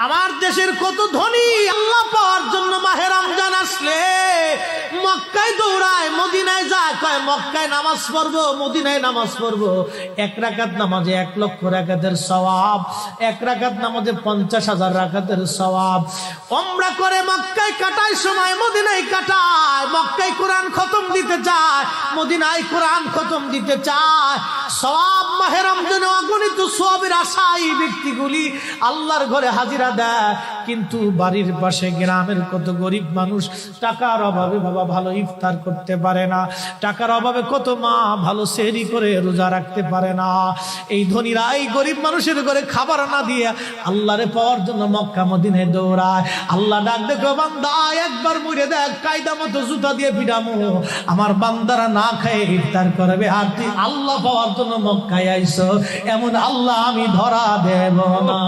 আমার দেশের কত ধনী আল্লাহ পাওয়ার জন্য মাহে রমজান আসলে মক্কায় দৌড়ায়, মদিনায় যায়, কয় মক্কায় নামাজ পড়বো, মদিনায় নামাজ পড়বো। 1 রাকাত নামাজে 1 লক্ষ রাকাতের সওয়াব, 1 রাকাত নামাজে 50,000 রাকাতের সওয়াব। উমরা করে মক্কায় কাটায় সময় মদিনায় কাটায়, মক্কায় কোরআন খতম দিতে চায়, মদিনায় কোরআন খতম দিতে চায়। সওয়াব মাহে রমজানে অগণিত সওয়াবের আশায় ব্যক্তিগুলি আল্লাহর ঘরে হাজিরা দেয়, কিন্তু বাড়ির পাশে গ্রামের কত গরিব মানুষ টাকার অভাবে বাবা ভালো ইফতার করতে পারে না, টাকার অভাবে কত মা ভালো সেহরি করে রোজা রাখতে পারে না। এই ধনীরা এই গরিব মানুষের ঘরে খাবার না দিয়ে আল্লাহরে পাওয়ার জন্য মক্কা মদিনায় দৌড়ায়। আল্লাহ ডাক দেখো, বান্দা একবার মরে দেখ, কায়দা মতো জুতা দিয়ে পিটামো, আমার বান্দারা না খায় ইফতার করবে, আর তুই আল্লাহ পাওয়ার জন্য মক্কায় আইছো, এমন আল্লাহ আমি ধরা দেব না।